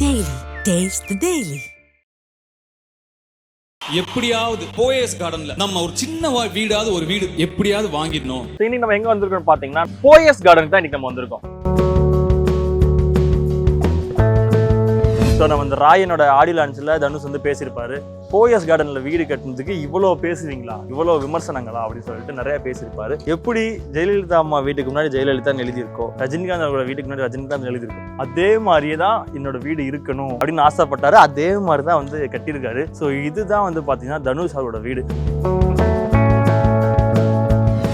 Daily. Taste the Daily. எப்படியாவது போயஸ் கார்டன்ல நம்ம ஒரு சின்ன வீடாவது ஒரு வீடு எப்படியாவது வாங்கிடணும். இன்னைக்கு நம்ம எங்க வந்திருக்கோம் பாத்தீங்கன்னா போயஸ் கார்டன் தான் இன்னைக்கு நம்ம வந்திருக்கோம். ஸோ நம்ம இந்த ராயனோட ஆடியோ லான்ச்ல தனுஷ் வந்து பேசியிருப்பாரு. போயஸ் கார்டன்ல வீடு கட்டுனதுக்கு இவ்வளோ பேசுவீங்களா, இவ்வளோ விமர்சனங்களா அப்படின்னு சொல்லிட்டு நிறைய பேசியிருப்பாரு. எப்படி ஜெயலலிதா அம்மா வீட்டுக்கு முன்னாடி ஜெயலலிதா எழுதியிருக்கோம், ரஜினிகாந்த் அவரோட வீட்டுக்கு முன்னாடி ரஜினிகாந்த் எழுதியிருக்கோம், அதே மாதிரியே தான் என்னோட வீடு இருக்கணும் அப்படின்னு ஆசைப்பட்டாரு. அதே மாதிரி தான் வந்து கட்டியிருக்காரு. ஸோ இதுதான் வந்து பார்த்தீங்கன்னா தனுஷ் அவரோட வீடு.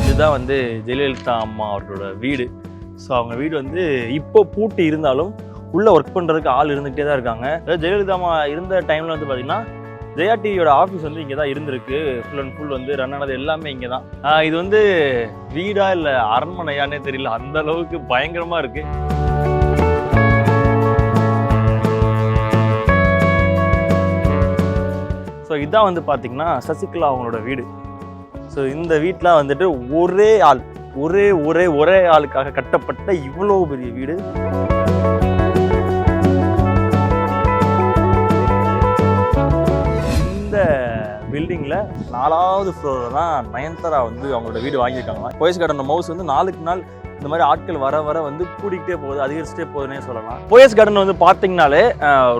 இதுதான் வந்து ஜெயலலிதா அம்மா அவரோட வீடு. ஸோ அவங்க வீடு வந்து இப்போ பூட்டி இருந்தாலும் உள்ள ஒர்க் பண்றதுக்கு ஆள் இருந்துகிட்டே தான் இருக்காங்க. அதாவது ஜெயலலிதா அம்மா இருந்த டைம்ல வந்து பார்த்தீங்கன்னா ஜெயா டிவியோட ஆஃபீஸ் வந்து இங்கே தான் இருந்திருக்கு. ஃபுல் அண்ட் ஃபுல் வந்து ரன் ஆனது எல்லாமே இங்கே தான். இது வந்து வீடா இல்லை அரண்மனையானே தெரியல, அந்த அளவுக்கு பயங்கரமா இருக்கு. ஸோ இதான் வந்து பார்த்தீங்கன்னா சசிகலா அவங்களோட வீடு. ஸோ இந்த வீட்டில் வந்துட்டு ஒரே ஆள் ஒரே ஆளுக்காக கட்டப்பட்ட இவ்வளோ பெரிய வீடு. இந்த பில்டிங்ல 4வது ஃப்ளோர்ல தான் நயன்தாரா வந்து அவங்களோட வீடு வாங்கியிருக்காங்க. போயஸ் கார்டன் மவுஸ் வந்து நாளுக்கு நாள் இந்த மாதிரி ஆட்கள் வர வந்து கூட்டிகிட்டே போகுது, அதிகரிச்சுட்டே போகுதுன்னே சொல்லலாம். போயஸ் கார்டன் வந்து பார்த்தீங்கன்னாலே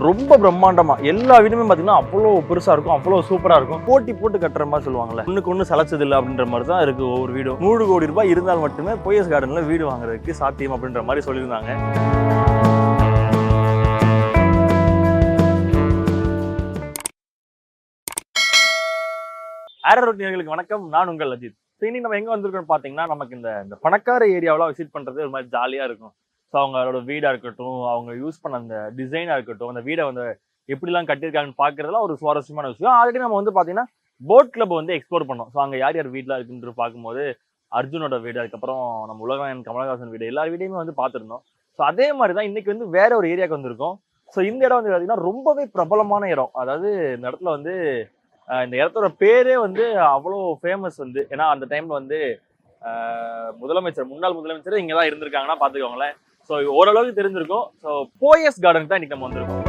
ரொம்ப பிரம்மாண்டமா எல்லா வீடுமே பார்த்தீங்கன்னா அவ்வளோ பெருசா இருக்கும், அவ்வளோ சூப்பரா இருக்கும். போட்டி போட்டு கட்டுற மாதிரி சொல்லுவாங்கல்ல, ஒன்றுக்கு ஒன்று சளைச்சது இல்லை அப்படின்ற மாதிரி தான் இருக்கு ஒவ்வொரு வீடும். 100 கோடி ரூபாய் இருந்தால் மட்டுமே போயஸ் கார்டன்ல வீடு வாங்குறதுக்கு சாத்தியம் அப்படின்ற மாதிரி சொல்லியிருந்தாங்க. நேயர்களுக்கு வணக்கம், நான் உங்கள் அஜித். இன்னைக்கு நம்ம எங்க வந்திருக்கோம் பாத்தீங்கன்னா, நமக்கு இந்த பணக்கார ஏரியாவெல்லாம் விசிட் பண்றது ஒரு மாதிரி ஜாலியா இருக்கும். ஸோ அவங்களோட வீடா இருக்கட்டும், அவங்க யூஸ் பண்ண அந்த டிசைனா இருக்கட்டும், அந்த வீடை வந்து எப்படிலாம் கட்டியிருக்காங்கன்னு பாக்குறதுலாம் ஒரு சுவாரஸ்யமான விஷயம். ஆல்ரெடி நம்ம வந்து பாத்தீங்கன்னா போட் கிளப் வந்து எக்ஸ்ப்ளோர் பண்ணோம். ஸோ அங்க யார் யார் வீட்டுல இருக்குன்னு பார்க்கும்போது அர்ஜுனோட வீடு, அதுக்கப்புறம் நம்ம உலகநாயகன் கமலஹாசன் வீடு, எல்லா வீடையுமே வந்து பார்த்துருந்தோம். ஸோ அதே மாதிரி தான் இன்னைக்கு வந்து வேற ஒரு ஏரியாவுக்கு வந்திருக்கோம். ஸோ இந்த இடம் வந்து பார்த்தீங்கன்னா ரொம்பவே பிரபலமான இடம். அதாவது இந்த இடத்துல வந்து இந்த இடத்தோட பேரே வந்து அவ்வளோ ஃபேமஸ் வந்து. ஏன்னா அந்த டைம்ல வந்து முன்னாள் முதலமைச்சர் இங்கே தான் இருந்திருக்காங்கன்னா பார்த்துக்கோங்களேன். ஸோ ஓரளவுக்கு தெரிஞ்சிருக்கும். ஸோ போயஸ் கார்டன் தான் இன்னைக்கு நம்ம வந்திருக்கோம்.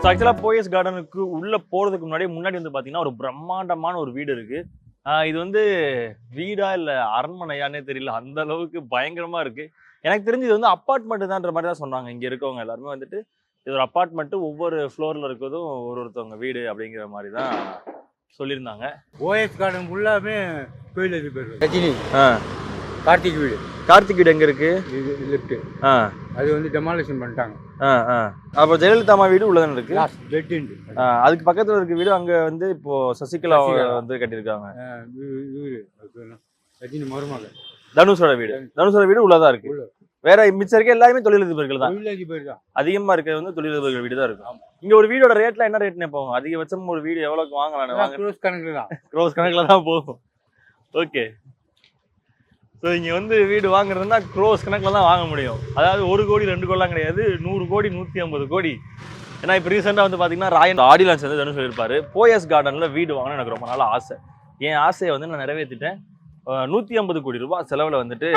ஆக்சுவலாக போயஸ் கார்டனுக்கு உள்ள போறதுக்கு முன்னாடி வந்து பார்த்தீங்கன்னா ஒரு பிரம்மாண்டமான ஒரு வீடு இருக்கு. இது வந்து வீடா இல்லை அரண்மனையானே தெரியல, அந்த அளவுக்கு பயங்கரமா இருக்கு. எனக்கு தெரிஞ்சு இது வந்து அப்பார்ட்மெண்ட் தான்ற மாதிரி தான் சொன்னாங்க. இங்க இருக்கவங்க எல்லாருமே வந்துட்டு இது ஒரு அப்பார்ட்மெண்ட், ஒவ்வொரு ஃப்ளோர்ல இருக்கிறதும் ஒருத்தவங்க வீடு அப்படிங்கிற மாதிரி தான் சொல்லியிருந்தாங்க. ஓஎஸ் கார்டன் ஃபுல்லாமே கோயில் அதிபர் ரஜினி கார்த்திக் வீடு. கார்த்திக் வீடு எங்க இருக்கு? லெஃப்ட். அது வந்து டெமாலிஷன் பண்ணிட்டாங்க. அப்போ ஜெயலலிதா அம்மா வீடு உள்ளதான இருக்கு. அதுக்கு பக்கத்துல இருக்க வீடு அங்க வந்து இப்போ சசிகலா வந்து கட்டியிருக்காங்க. ரஜினி மருமகள் தனுஷோட வீடு உள்ளதா இருக்கு. வேற மிச்சம் இருக்க எல்லாருமே தொழிலதிபர்கள் தான். அதிகமா இருக்கிறது வந்து தொழிலதிபர்கள் வீடு தான் இருக்கும். இங்க ஒரு வீடோட ரேட்ல என்ன ரேட்னே போகும்? அதிகபட்சம் ஒரு வீடு எவ்வளவுக்கு வாங்கலாம்? க்ரோஸ் கணக்குல தான் போகும். ஓகே. ஸோ இங்கே வந்து வீடு வாங்குறதுன்னா க்ரோஸ் கணக்கில் தான் வாங்க முடியும். அதாவது 1 கோடி 2 கோடிலாம் கிடையாது, 100 கோடி 150 கோடி. ஏன்னா இப்போ ரீசெண்டாக வந்து பார்த்தீங்கன்னா ராயன் ஆடியோ லான்ச் வந்து தனுஷ் சொல்லியிருப்பாரு, போயஸ் கார்டனில் வீடு வாங்கணும்னு எனக்கு ரொம்ப நாள் ஆசை. என் ஆசையை வந்து நான் நிறைவேற்றிட்டேன். 150 கோடி ரூபாய் செலவில் வந்துட்டு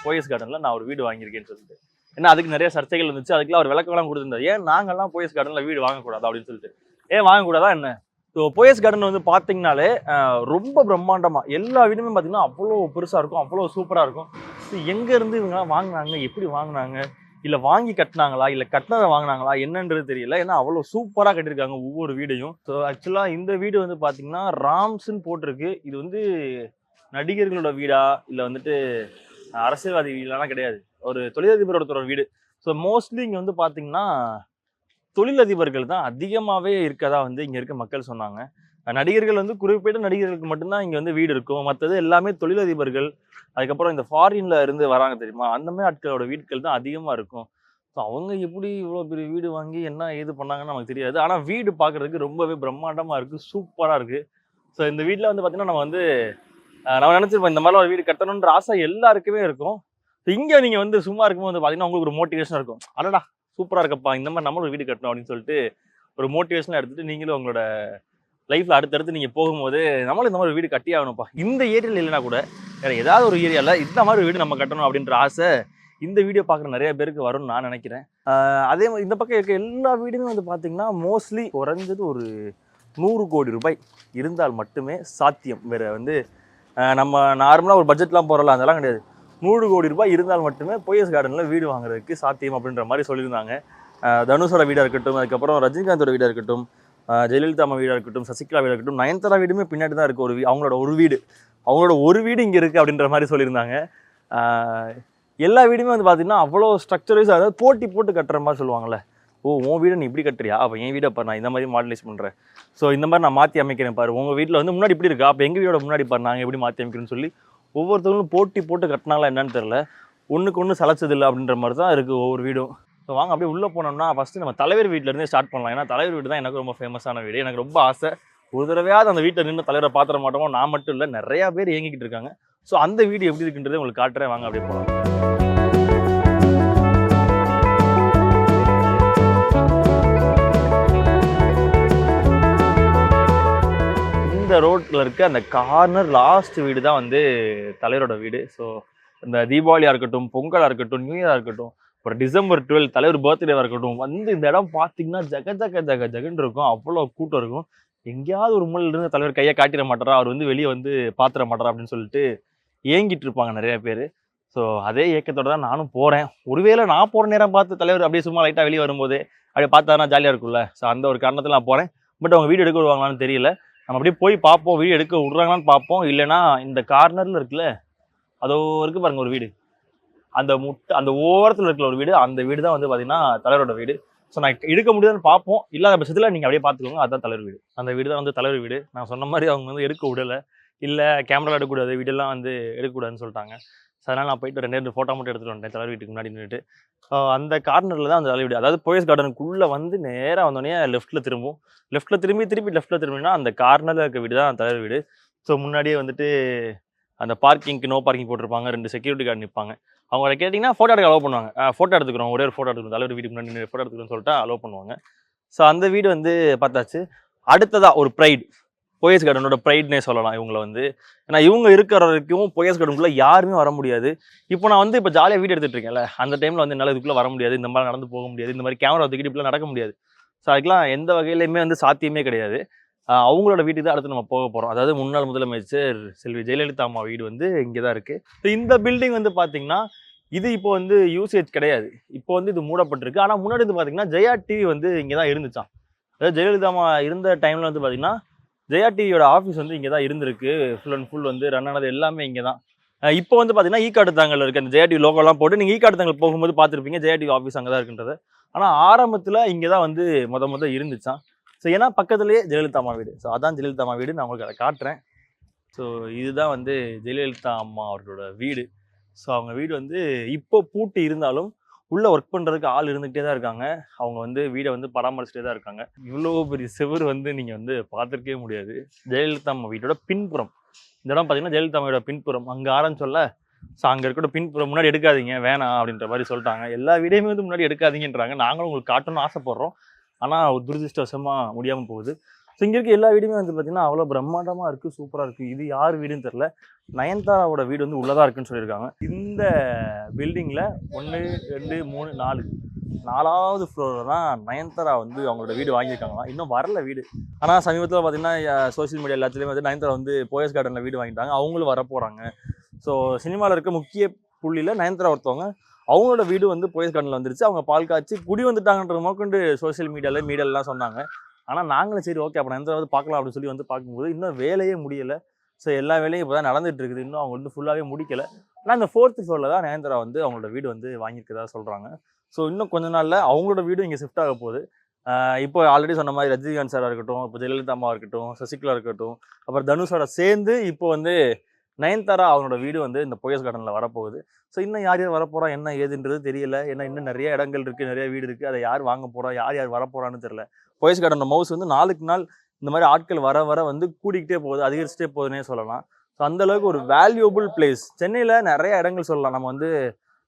போயஸ் கார்டனில் நான் ஒரு வீடு வாங்கியிருக்கேன்னு சொல்லிட்டு. ஏன்னா அதுக்கு நிறைய சர்ச்சைகள் இருந்துச்சு, அதுக்கெல்லாம் ஒரு விளக்கம்லாம் கொடுத்துருந்தாரு. ஏன் நாங்கள்லாம் போயஸ் கார்டனில் வீடு வாங்கக்கூடாது அப்படின்னு சொல்லிட்டு. ஏன் வாங்கக்கூடாதா என்ன? ஸோ போயஸ் கார்டன் வந்து பார்த்தீங்கனாலே ரொம்ப பிரம்மாண்டமா எல்லா வீடுமே பார்த்தீங்கன்னா அவ்வளோ பெருசாக இருக்கும், அவ்வளோ சூப்பராக இருக்கும். ஸோ எங்கேருந்து இவங்கெல்லாம் வாங்கினாங்க, எப்படி வாங்கினாங்க, இல்லை வாங்கி கட்டினாங்களா, இல்லை கட்டினதை வாங்கினாங்களா என்னன்றது தெரியல. ஏன்னா அவ்வளோ சூப்பராக கட்டியிருக்காங்க ஒவ்வொரு வீடையும். ஸோ ஆக்சுவலாக இந்த வீடு வந்து பார்த்தீங்கன்னா ராம்ஸ்ன்னு போட்டிருக்கு. இது வந்து நடிகர்களோட வீடா இல்லை வந்துட்டு அரசியல்வாதி வீடெல்லாம் கிடையாது, ஒரு தொழிலதிபரோட வீடு. ஸோ மோஸ்ட்லி இங்கே வந்து பார்த்தீங்கன்னா தொழிலதிபர்கள் தான் அதிகமாகவே இருக்கதா வந்து இங்கே இருக்க மக்கள் சொன்னாங்க. நடிகர்கள் வந்து குறிப்பிட்ட நடிகர்களுக்கு மட்டும்தான் இங்கே வந்து வீடு இருக்கும், மற்றது எல்லாமே தொழிலதிபர்கள், அதுக்கப்புறம் இந்த ஃபாரின்ல இருந்து வராங்க தெரியுமா, அந்த மாதிரி ஆட்களோட வீடுகள் தான் அதிகமாக இருக்கும். ஸோ அவங்க எப்படி இவ்வளோ பெரிய வீடு வாங்கி என்ன ஏது பண்ணாங்கன்னு நமக்கு தெரியாது. ஆனால் வீடு பார்க்குறதுக்கு ரொம்பவே பிரம்மாண்டமாக இருக்குது, சூப்பராக இருக்குது. ஸோ இந்த வீட்டில் வந்து பார்த்தீங்கன்னா நம்ம நினச்சிருப்போம் இந்த மாதிரிலாம் ஒரு வீடு கட்டணுன்ற ஆசை எல்லாருக்குமே இருக்கும். ஸோ இங்கே நீங்கள் வந்து சும்மா இருக்கும்போது வந்து பார்த்தீங்கன்னா உங்களுக்கு ஒரு மோட்டிவேஷன் இருக்கும். அடடா சூப்பராக இருக்கப்பா, இந்த மாதிரி நம்மளும் ஒரு வீடு கட்டணும் அப்படின்னு சொல்லிட்டு ஒரு மோட்டிவேஷனாக எடுத்துகிட்டு நீங்களும் உங்களோட லைஃப்ல அடுத்தடுத்து நீங்க போகும்போது நம்மளும் இந்த மாதிரி ஒரு வீடு கட்டி ஆகணும்ப்பா. இந்த ஏரியாவில் இல்லைன்னா கூட வேற ஏதாவது ஒரு ஏரியால இந்த மாதிரி வீடு நம்ம கட்டணும் அப்படின்ற ஆசை இந்த வீடியோ பார்க்குற நிறைய பேருக்கு வரும்னு நான் நினைக்கிறேன். அதே மாதிரி இந்த பக்கம் இருக்க எல்லா வீடுமே வந்து பார்த்தீங்கன்னா மோஸ்ட்லி குறைஞ்சது ஒரு 100 கோடி ரூபாய் இருந்தால் மட்டுமே சாத்தியம். வேற வந்து நம்ம நார்மலாக ஒரு பட்ஜெட்லாம் போகிறோம்ல அதெல்லாம் கிடையாது. 100 கோடி ரூபாய் இருந்தால் மட்டுமே போயஸ் கார்டனில் வீடு வாங்குறதுக்கு சாத்தியம் அப்படின்ற மாதிரி சொல்லியிருந்தாங்க. தனுஷோட வீடாக இருக்கட்டும், அதுக்கப்புறம் ரஜினிகாந்தோட வீடாக இருக்கட்டும், ஜெயலலிதா அம்மா வீடாக இருக்கட்டும், சசிகலா வீடாக இருக்கட்டும், நயன்தாரா வீடுமே பின்னாடி தான் இருக்குது. அவங்களோட ஒரு வீடு இங்கே இருக்குது அப்படின்ற மாதிரி சொல்லியிருந்தாங்க. எல்லா வீடுமே வந்து பார்த்தீங்கன்னா அவ்வளோ ஸ்ட்ரக்சரைஸ், அதாவது போட்டி போட்டு கட்டுற மாதிரி சொல்லுவாங்கள்ல. உன் வீடு நீ இப்படி கட்டுறியா, அப்போ என் வீடை பாரு நான் இந்த மாதிரி மாடலைஸ் பண்ணுறேன், ஸோ இந்த மாதிரி நான் மாற்றி அமைக்கிறேன் பாரு, உங்கள் வீட்டில் வந்து முன்னாடி இப்படி இருக்கா, அப்போ எங்கள் வீடோட முன்னாடி பாரு நாங்கள் எப்படி மாற்றி அமைக்கிறேன்னு சொல்லி ஒவ்வொருத்தவங்களும் போட்டி போட்டு கட்டினாங்களா என்னன்னு தெரில. ஒன்றுக்கு ஒன்று சளைச்சதில்லை அப்படின்ற மாதிரி தான் இருக்குது ஒவ்வொரு வீடும். ஸோ வாங்க அப்படியே உள்ளே போனோம்னா ஃபஸ்ட்டு நம்ம தலைவர் வீட்டிலேருந்தே ஸ்டார்ட் பண்ணலாம். ஏன்னா தலைவர் வீடு தான் எனக்கு ரொம்ப ஃபேமஸான வீடு. எனக்கு ரொம்ப ஆசை ஒரு தடவையாவது அந்த வீட்டில் நின்று தலைவரை பாத்திர மாட்டோமோ. நான் மட்டும் இல்லை, நிறையா பேர் இயங்கிக்கிட்டு இருக்காங்க. ஸோ அந்த வீடு எப்படி இருக்குன்றதை உங்களுக்கு காட்டுறேன், வாங்க அப்படியே போகலாம். இந்த ரோட்டில் இருக்க அந்த கார்னர் லாஸ்ட் வீடு தான் வந்து தலைவரோட வீடு. ஸோ இந்த தீபாவளியாக இருக்கட்டும், பொங்கலாக இருக்கட்டும், நியூ இயராக இருக்கட்டும், அப்புறம் டிசம்பர் 12 தலைவர் பர்த்டேவாக இருக்கட்டும், வந்து இந்த இடம் பார்த்தீங்கன்னா ஜகன்னு இருக்கும். அவ்வளோ கூட்டம் இருக்கும். எங்கேயாவது ஒரு மூலையில இருந்து தலைவர் கையை காட்டிட மாட்டாரா, அவர் வந்து வெளியே வந்து பாத்திர மாட்டாரா அப்படின்னு சொல்லிட்டு ஏங்கிட்டு இருப்பாங்க நிறைய பேர். ஸோ அதே ஏக்கத்தோட தான் நானும் போகிறேன். ஒருவேளை நான் போகிற நேரம் பார்த்து தலைவர் அப்படியே சும்மா லைட்டாக வெளியே வரும்போது அப்படியே பார்த்தாருன்னா ஜாலியாக இருக்கும்ல. ஸோ அந்த ஒரு காரணத்தில் நான் போகிறேன். பட் அவங்க வீடு எடுக்க விடுவாங்களான்னு தெரியல. நம்ம அப்படியே போய் பார்ப்போம், வீடு எடுக்க விட்றாங்களான்னு பார்ப்போம். இல்லைன்னா இந்த கார்னரில் இருக்குல்ல, அதோ இருக்குது பாருங்கள் ஒரு வீடு, அந்த ஓரத்தில் இருக்கிற ஒரு வீடு, அந்த வீடு தான் வந்து பார்த்தீங்கன்னா தலைவரோட வீடு. ஸோ நான் எடுக்க முடியாதுன்னு பார்ப்போம். இல்லாத பட்சத்தில் நீங்கள் அப்படியே பார்த்துக்கோங்க, அதுதான் தலைவர் வீடு. அந்த வீடு தான் வந்து தலைவர் வீடு. நான் சொன்ன மாதிரி அவங்க வந்து எடுக்க விடலை. இல்லை கேமரா எடுக்கக்கூடாது, வீடெல்லாம் வந்து எடுக்கக்கூடாதுன்னு சொல்லிட்டாங்க. ஸோ அதனால் நான் போயிட்டு 2 ஃபோட்டோ மட்டும் எடுத்துகிட்டு வந்துட்டேன் தலைவர் வீட்டுக்கு முன்னாடி நின்றுட்டு. அந்த கார்னரில் தான் அந்த தலைவர் வீடு. அதாவது போயஸ் கார்டனுக்குள்ளே வந்து நேராக வந்தோடனே லெஃப்ட்டில் திரும்பும். திருப்பி லெஃப்ட்டில் திரும்பினா அந்த கார்னரில் இருக்க வீடு தான் தலைவர் வீடு. ஸோ முன்னாடியே வந்துட்டு அந்த பார்க்கிங்க்கு நோ பார்க்கிங் போட்டிருப்பாங்க. 2 செக்யூரிட்டி கார்டு நிற்பாங்க. அவங்கள கேட்டிங்கன்னா ஃபோட்டோ எடுக்க அலோவ் பண்ணுவாங்க. ஃபோட்டோ எடுத்துக்கிறோம், ஒரே ஒரு ஃபோட்டோ எடுத்துக்கிறோம், தலைவர் வீட்டுக்கு முன்னாடி ஃபோட்டோ எடுத்துக்கிறோன்னு சொல்லிட்டு அலோவ் பண்ணுவாங்க. ஸோ அந்த வீடு வந்து பார்த்தாச்சு. அடுத்ததாக ஒரு ப்ரைட், போயஸ் கார்டனோட ப்ரைட்னே சொல்லலாம் இவங்களை வந்து. ஏன்னா இவங்க இருக்கிற வரைக்கும் போயஸ் கார்டனுக்குள்ளே யாருமே வர முடியாது. இப்போ நான் வந்து இப்போ ஜாலியாக வீடு எடுத்துகிட்டு இருக்கேன்ல, அந்த டைமில் வந்து என்னால் இதுக்குள்ளே வர முடியாது, இந்த மாதிரி நடந்து போக முடியாது, இந்த மாதிரி கேமரா தூக்கிட்டு இப்படிலாம் நடக்க முடியாது. ஸோ அதுக்கெலாம் எந்த வகையிலையுமே வந்து சாத்தியமே கிடையாது. அவங்களோட வீட்டுக்கு தான் அடுத்து நம்ம போக போகிறோம். அதாவது முன்னாள் முதலமைச்சர் செல்வி ஜெயலலிதா அம்மா வீடு வந்து இங்கே தான் இருக்குது. ஸோ இந்த பில்டிங் வந்து பார்த்தீங்கன்னா இது இப்போ வந்து யூசேஜ் கிடையாது, இப்போ வந்து இது மூடப்பட்டிருக்கு. ஆனால் முன்னாடி வந்து பார்த்தீங்கன்னா ஜெயா டிவி வந்து இங்கே தான் இருந்துச்சான். அதாவது ஜெயலலிதா அம்மா இருந்த டைமில் வந்து பார்த்தீங்கன்னா ஜெயா டிவியோட ஆஃபீஸ் வந்து இங்கே தான் இருந்திருக்கு. ஃபுல் அண்ட் ஃபுல் வந்து ரன் ஆனது எல்லாமே இங்கே தான். இப்போ வந்து பார்த்தீங்கன்னா ஈக்காட்டுத்தாங்கல் இருக்குது. அந்த ஜெயா டிவி லோகோலாம் போட்டு நீங்கள் ஈக்காட்டுத்தாங்கல் போகும்போது பார்த்துருப்பீங்க ஜெயா டிவி ஆஃபீஸ் அங்கே தான் இருக்குன்றது. ஆனால் ஆரம்பத்தில் இங்கே தான் வந்து முத இருந்துச்சான். ஸோ ஏன்னா பக்கத்துலேயே ஜெயலலிதா அம்மா வீடு. ஸோ அதான் ஜெயலலிதா அம்மா வீடு, நான் உங்களுக்கு அதை காட்டுறேன். ஸோ இதுதான் வந்து ஜெயலலிதா அம்மா அவர்களோட வீடு. ஸோ அவங்க வீடு வந்து இப்போ பூட்டி இருந்தாலும் உள்ளே ஒர்க் பண்ணுறதுக்கு ஆள் இருந்துகிட்டே தான் இருக்காங்க. அவங்க வந்து வீடை வந்து பராமரிச்சுட்டே தான் இருக்காங்க. இவ்வளோ பெரிய செவர் வந்து நீங்கள் வந்து பார்த்துருக்கவே முடியாது. ஜெயலலிதா அம்மா வீட்டோட பின்புறம் இந்த இடம் பார்த்தீங்கன்னா ஜெயலலிதா அம்மாவோட பின்புறம் அங்கே ஆரம்பிச்சோல்ல. ஸோ அங்கே இருக்கிற பின்புறம் முன்னாடி எடுக்காதீங்க வேணாம் அப்படின்ற மாதிரி சொல்லிட்டாங்க. எல்லா வீடையுமே வந்து முன்னாடி எடுக்காதீங்கன்றாங்க. நாங்களும் உங்களுக்கு காட்டணும்னு ஆசைப்படுறோம், ஆனால் ஒரு துரதிருஷ்டவசமாக முடியாமல் போகுது. ஸோ இங்கே இருக்க எல்லா வீடுமே வந்து பார்த்தீங்கன்னா அவ்வளோ பிரம்மாண்டமாக இருக்குது, சூப்பராக இருக்குது. இது யார் வீடுன்னு தெரில. நயன்தாராவோட வீடு வந்து உள்ளதாக இருக்குன்னு சொல்லியிருக்காங்க. இந்த பில்டிங்கில் 1 2 3 4வது ஃப்ளோரில் தான் நயன்தாரா வந்து அவங்களோட வீடு வாங்கியிருக்காங்களாம். இன்னும் வரல வீடு. ஆனால் சமீபத்தில் பார்த்தீங்கன்னா சோஷியல் மீடியா எல்லாத்துலேயுமே வந்து நயன்தாரா வந்து போயஸ் கார்டனில் வீடு வாங்கிட்டாங்க. அவங்களும் வரப்போகிறாங்க. ஸோ சினிமாவில் இருக்க முக்கிய புள்ளியில் நயன்தாரா ஒருத்தவங்க, அவங்களோட வீடு வந்து போயஸ் கார்டனில் வந்துருச்சு. அவங்க பால் காய்ச்சி குடி வந்துட்டாங்கன்ற மோக்கண்டு சோஷியல் மீடியாலாம் சொன்னாங்க. ஆனால் நாங்களும் சரி ஓகே அப்போ நயன்தாரா வந்து பார்க்கலாம் அப்படின்னு சொல்லி வந்து பார்க்கும்போது இன்னும் வேலையே முடியலை. ஸோ எல்லா வேலையும் இப்போ தான் நடந்துட்டு இருக்குது. இன்னும் அவங்க வந்து ஃபுல்லாகவே முடிக்கலை. ஆனால் இந்த 4th ஃப்ளோரில் தான் நயன்தாரா வந்து அவங்களோட வீடு வந்து வாங்கியிருக்கதா சொல்கிறாங்க. ஸோ இன்னும் கொஞ்ச நாளில் அவங்களோட வீடும் இங்கே ஷிஃப்ட் ஆக போகுது. இப்போ ஆல்ரெடி சொன்ன மாதிரி ரஜினிகாந்த் சாராக இருக்கட்டும், இப்போ ஜெயலலிதா அம்மா இருக்கட்டும், சசிகலா இருக்கட்டும், அப்புறம் தனுஷோட சேர்ந்து இப்போ வந்து நயன்தாரா அவங்களோட வீடு வந்து இந்த போயஸ் கார்டனில் வரப்போகுது. ஸோ இன்னும் யார் வரப்போகிறா என்ன ஏதுன்றது தெரியல. ஏன்னா இன்னும் நிறைய இடங்கள் இருக்குது, நிறைய வீடு இருக்குது. அதை யார் வாங்க போகிறா, யார் வரப்போகிறான்னு தெரியல. போயஸ் கார்டன் மவுஸ் வந்து நாளுக்கு நாள் இந்த மாதிரி ஆட்கள் வர வந்து கூட்டிகிட்டே போகுது, அதிகரிச்சுட்டே போகுதுன்னே சொல்லலாம். ஸோ அந்தளவுக்கு ஒரு வேல்யூபிள் பிளேஸ். சென்னையில் நிறைய இடங்கள் சொல்லலாம். நம்ம வந்து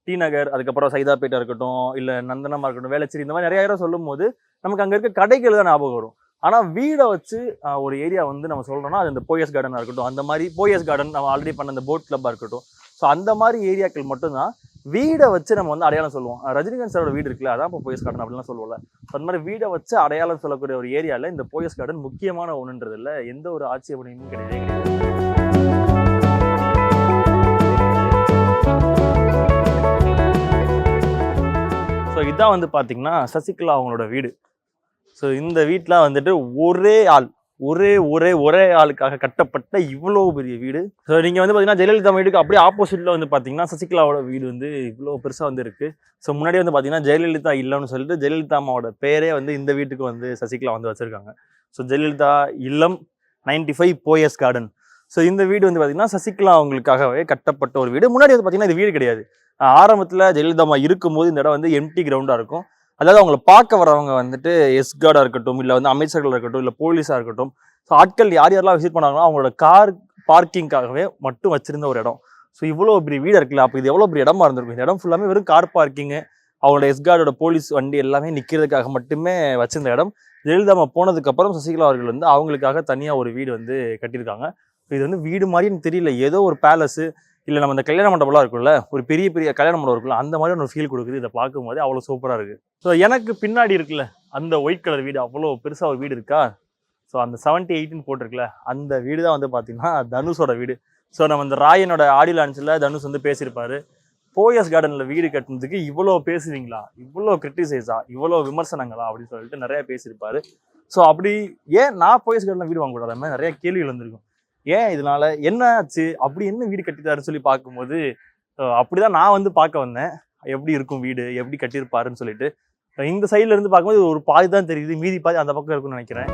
டி நகர், அதுக்கப்புறம் சைதாப்பேட்டை இருக்கட்டும், இல்லை நந்தனமாக இருக்கட்டும், வேளச்சேரி, இந்த மாதிரி நிறைய இடம் சொல்லும் போது நமக்கு அங்கே இருக்க கடைகள் தான் ஞாபகம் வரும். ஆனால் வீடை வச்சு ஒரு ஏரியா வந்து நம்ம சொல்கிறோம்னா அது இந்த போயஸ் கார்டனாக இருக்கட்டும், அந்த மாதிரி போயஸ் கார்டன் நம்ம ஆல்ரெடி பண்ண அந்த போட் கிளப்பாக இருக்கட்டும். ஸோ அந்த மாதிரி ஏரியாக்கள் மட்டும்தான் வீடை வச்சு நம்ம வந்து அடையாளம் சொல்லுவோம். ரஜினிகாந்த் சாரோட வீடு இருக்குல்ல, அதான் இப்போ போயஸ் கார்டன் அப்படிலாம் சொல்லுவோம்ல. ஸோ அந்த மாதிரி வீடை வச்சு அடையாளம் சொல்லக்கூடிய ஒரு ஏரியாவில் இந்த போயஸ் கார்டன் முக்கியமான ஒன்றுன்றது இல்லை, எந்த ஒரு ஆட்சேபனையும் கிடையவே கிடையாது. ஸோ இதான் வந்து பார்த்தீங்கன்னா சசிகலா அவங்களோட வீடு. ஸோ இந்த வீட்டில் வந்துட்டு ஒரே ஆளுக்காக கட்டப்பட்ட இவ்வளோ பெரிய வீடு. ஸோ நீங்கள் வந்து பார்த்தீங்கன்னா ஜெயலலிதா வீட்டுக்கு அப்படியே ஆப்போசிட்டில் வந்து பார்த்தீங்கன்னா சசிகலாவோட வீடு வந்து இவ்வளோ பெருசாக வந்து இருக்குது. ஸோ முன்னாடி வந்து பார்த்தீங்கன்னா ஜெயலலிதா இல்லம்னு சொல்லிட்டு ஜெயலலிதா அம்மாவோட பேரே வந்து இந்த வீட்டுக்கு வந்து சசிகலா வந்து வச்சுருக்காங்க. ஸோ ஜெயலலிதா இல்லம் 95 போயஸ் கார்டன். ஸோ இந்த வீடு வந்து பார்த்தீங்கன்னா சசிகலா அவங்களுக்காகவே கட்டப்பட்ட ஒரு வீடு. முன்னாடி வந்து பார்த்தீங்கன்னா இது வீடு கிடையாது. ஆரம்பத்தில் ஜெயலலிதா அம்மா இருக்கும்போது இந்த இடம் வந்து எம்டி கிரவுண்டாக இருக்கும். அதாவது அவங்கள பார்க்க வரவங்க வந்துட்டு எஸ்கார்டாக இருக்கட்டும், இல்லை வந்து அமைச்சர்கள் இருக்கட்டும், இல்லை போலீஸாக இருக்கட்டும், ஸோ ஆட்கள் யாரெல்லாம் விசிட் பண்ணாங்களோ அவங்களோட கார் பார்க்கிங்காகவே மட்டும் வச்சிருந்த ஒரு இடம். ஸோ இவ்வளோ பெரிய வீடு இருக்குல்ல, அப்போ இது எவ்வளோ பெரிய இடமா இருந்திருக்கும். இந்த இடம் ஃபுல்லாமே வெறும் கார் பார்க்கிங்கு, அவங்களோட எஸ்கார்டோட போலீஸ் வண்டி எல்லாமே நிற்கிறதுக்காக மட்டுமே வச்சிருந்த இடம். ஜெயலலிதா அம்மா போனதுக்கப்புறம் சசிகலா அவர்கள் வந்து அவங்களுக்காக தனியாக ஒரு வீடு வந்து கட்டியிருக்காங்க. இது வந்து வீடு மாதிரின்னு தெரியல, ஏதோ ஒரு பேலஸு, இல்லை நம்ம இந்த கல்யாண மண்டபம்லாம் இருக்குல்ல, ஒரு பெரிய கல்யாண மண்டபம் இருக்குல்ல, அந்த மாதிரி ஒரு ஃபீல் கொடுக்குது. இதை பார்க்கும்போது அவ்வளோ சூப்பராக இருக்குது. ஸோ எனக்கு பின்னாடி இருக்குல்ல அந்த ஒயிட் கலர் வீடு, அவ்வளோ பெருசாக ஒரு வீடு இருக்கா. ஸோ அந்த 78 போட்டிருக்குல்ல அந்த வீடு தான் வந்து பார்த்தீங்கன்னா தனுஷோட வீடு. ஸோ நம்ம இந்த ராயனோட ஆடியோ லான்ச்சில் தனுஷ் வந்து பேசியிருப்பாரு, போயஸ் கார்டனில் வீடு கட்டுனதுக்கு இவ்வளோ பேசுவீங்களா, இவ்வளோ கிரிட்டிசைஸா, இவ்வளோ விமர்சனங்களா அப்படின்னு சொல்லிட்டு நிறைய பேசியிருப்பாரு. ஸோ அப்படி ஏன் நான் போயஸ் கார்டனில் வீடு வாங்கக்கூடாது, அந்த மாதிரி நிறைய கேள்விகள் வந்திருக்கும். ஏன் இதனால என்ன ஆச்சு, அப்படி என்ன வீடு கட்டிட்டாருன்னு சொல்லி பார்க்கும்போது அப்படிதான் நான் வந்து பார்க்க வந்தேன், எப்படி இருக்கும் வீடு, எப்படி கட்டியிருப்பாருன்னு சொல்லிட்டு. இந்த சைட்ல இருந்து பார்க்கும்போது ஒரு பாதி தான் தெரியுது, மீதி பாதி அந்த பக்கம் இருக்குன்னு நினைக்கிறேன்.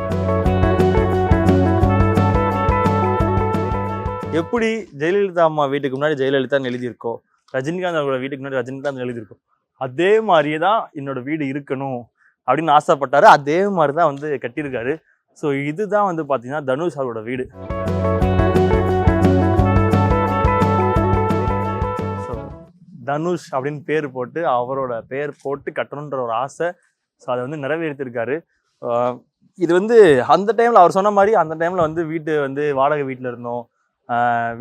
எப்படி ஜெயலலிதா அம்மா வீட்டுக்கு முன்னாடி ஜெயலலிதான்னு எழுதியிருக்கோ, ரஜினிகாந்த் அவங்களோட வீட்டுக்கு முன்னாடி ரஜினிகாந்த் எழுதியிருக்கோம், அதே மாதிரியே தான் என்னோட வீடு இருக்கணும் அப்படின்னு ஆசைப்பட்டாரு. அதே மாதிரி தான் வந்து கட்டியிருக்காரு. ஸோ இதுதான் வந்து பார்த்தீங்கன்னா தனுஷ் அவரோட வீடு. ஸோ தனுஷ் அப்படின்னு பேர் போட்டு அவரோட பேர் போட்டு கட்டணுன்ற ஒரு ஆசை. ஸோ அதை வந்து நிறைவேற்றிருக்காரு. இது வந்து அந்த டைமில் அவர் சொன்ன மாதிரி அந்த டைமில் வந்து வீட்டு வந்து வாடகை வீட்டில் இருந்தோம்,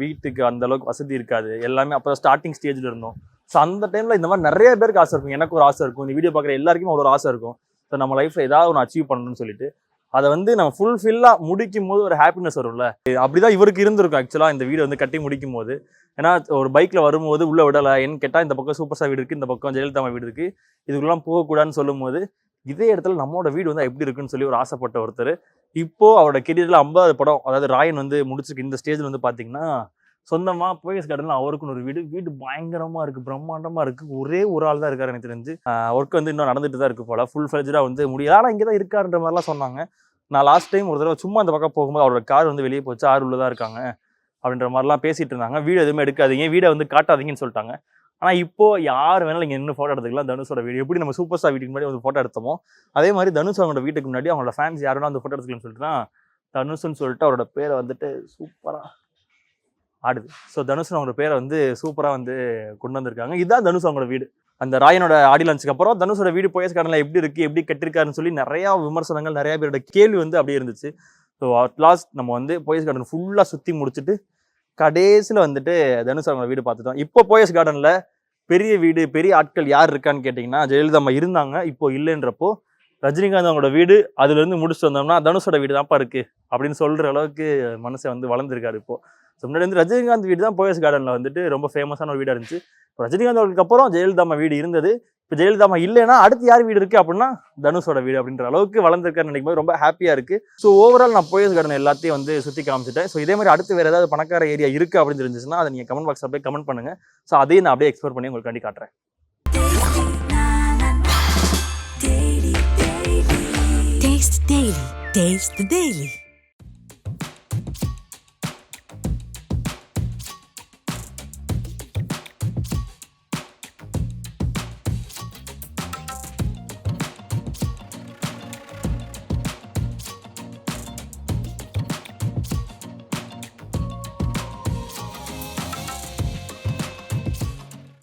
வீட்டுக்கு அந்த அளவுக்கு வசதி இருக்காது, எல்லாமே அப்போ ஸ்டார்டிங் ஸ்டேஜில் இருந்தோம். ஸோ அந்த டைமில் இந்த மாதிரி நிறைய பேருக்கு ஆசை இருக்கும், எனக்கு ஒரு ஆசை இருக்கும், இந்த வீடியோ பார்க்குற எல்லாருக்குமே அவ்வளோ ஆசை இருக்கும். ஸோ நம்ம லைஃப்பில் ஏதாவது ஒன்று அச்சீவ் பண்ணணும்னு சொல்லிட்டு அதை வந்து நம்ம ஃபுல்ஃபில்லாக முடிக்கும் போது ஒரு ஹாப்பினஸ் வரும்ல, அப்படிதான் இவருக்கு இருந்திருக்கும் ஆக்சுவலாக இந்த வீடு வந்து கட்டி முடிக்கும் போது. ஏன்னா ஒரு பைக்கில் வரும்போது உள்ளே விடலை, என்ன கேட்டால் இந்த பக்கம் சூப்பர் ஸ்டார் வீடு இருக்குது, இந்த பக்கம் ஜெயலலிதா வீடு இருக்குது, இதுக்குள்ளலாம் போகக்கூடாதுன்னு சொல்லும் போது இதே இடத்துல நம்மளோட வீடு வந்து எப்படி இருக்குன்னு சொல்லி ஒரு ஆசைப்பட்ட ஒருத்தர். இப்போ அவரோட கெரியரில் 50 படம், அதாவது ராயன் வந்து முடிச்சிருக்கு இந்த ஸ்டேஜில் வந்து பார்த்தீங்கன்னா சொந்தமாக போயஸ் கார்டனில் அவருக்குன்னு ஒரு வீடு பயங்கரமாக இருக்குது, பிரம்மாண்டமாக இருக்குது. ஒரே ஒரு ஆள் தான் இருக்காரு எனக்கு தெரிஞ்சு. ஒர்க் வந்து இன்னும் நடந்துட்டு தான் இருக்குது போல, ஃபுல் ஃப்ளெஜ்டாக வந்து முடியாது, ஆனால் இங்கே தான் இருக்காருன்ற மாதிரிலாம் சொன்னாங்க. நான் லாஸ்ட் டைம் ஒரு தடவை சும்மா அந்த பக்கம் போகும்போது அவரோட கார் வந்து வெளியே போச்சு, ஆறு உள்ளதாக இருக்காங்க அப்படின்ற மாதிரிலாம் பேசிகிட்டு இருந்தாங்க. வீடு எதுவுமே எடுக்காதீங்க, வீடை வந்து காட்டாதீங்கன்னு சொல்லிட்டாங்க. ஆனால் இப்போது யார் வேணாலும் இங்கே இன்னும் ஃபோட்டோ எடுத்துக்கலாம். தனுஷோட வீடு எப்படி நம்ம சூப்பர் ஸ்டார் வீட்டுக்கு முன்னாடி வந்து ஃபோட்டோ எடுத்தோமோ அதே மாதிரி தனுஷ் அவங்களோட வீட்டுக்கு முன்னாடி அவங்களோட ஃபேன்ஸ் யார் வேணாலும் அந்த ஃபோட்டோ எடுத்துக்கலாம்னு சொல்லிட்டுனா தனுஷ்னு சொல்லிட்டு அவரோட பேரை வந்துட்டு சூப்பராக ஆடுது. ஸோ தனுஷ் அவங்களோட பேரை வந்து சூப்பராக வந்து கொண்டு வந்திருக்காங்க. இதுதான் தனுஷ் அவங்களோட வீடு. அந்த ராயனோட ஆடியோ லான்ச்சுக்கு அப்புறம் தனுஷோட வீடு போயஸ் கார்டனில் எப்படி இருக்குது, எப்படி கட்டிருக்காருன்னு சொல்லி நிறையா விமர்சனங்கள், நிறையா பேரோட கேள்வி வந்து அப்படியே இருந்துச்சு. ஸோ அட் லாஸ்ட் நம்ம வந்து போயஸ் கார்டன் ஃபுல்லாக சுற்றி முடிச்சுட்டு கடைசியில் வந்துட்டு தனுஷ் அவங்களோட வீடு பார்த்துட்டோம். இப்போ போயஸ் கார்டனில் பெரிய வீடு, பெரிய ஆட்கள் யார் இருக்கான்னு கேட்டிங்கன்னா ஜெயலலிதா அம்மா இருந்தாங்க, இப்போ இல்லைன்றப்போ ரஜினிகாந்த் அவங்களோட வீடு அதுலேருந்து முடிச்சுட்டு வந்தோம்னா தனுஷோட வீடு தான்ப்பா இருக்குது அப்படின்னு சொல்கிற அளவுக்கு மனசை வந்து வளர்ந்துருக்காரு இப்போது. ஸோ முன்னாடி வந்து ரஜினிகாந்த் வீடு தான் போயஸ் கார்டனில் வந்துட்டு ரொம்ப ஃபேமஸான ஒரு வீடாக இருந்துச்சு. ரஜினிகாந்த் அவர்களுக்கு அப்புறம் ஜெயலலிதா அம்மா வீடு இருந்தது, இப்போ ஜெயலலிதா அம்மா இல்லைன்னா அடுத்து யார் வீடு இருக்குது அப்படின்னா தனுஷோட வீடு அப்படின்ற அளவுக்கு வளர்ந்துருக்காருன்னு நினைக்கும் போது ரொம்ப ஹாப்பியாக இருக்குது. ஸோ ஓவரால் நான் போயஸ் கார்டன் எல்லாத்தையும் வந்து சுற்றி காமிச்சிட்டேன். ஸோ இதே மாதிரி அடுத்து வேறு ஏதாவது பணக்கார ஏரியா இருக்குது அப்படின்னு தெரிஞ்சிச்சுன்னா அதை நீங்கள் கமெண்ட் பாக்ஸில் போய் கமெண்ட் பண்ணுங்கள். ஸோ அதையும் நான் அப்படியே எக்ஸ்ப்ளோர் பண்ணி உங்களுக்கு காட்டுறேன். Taste the Daily.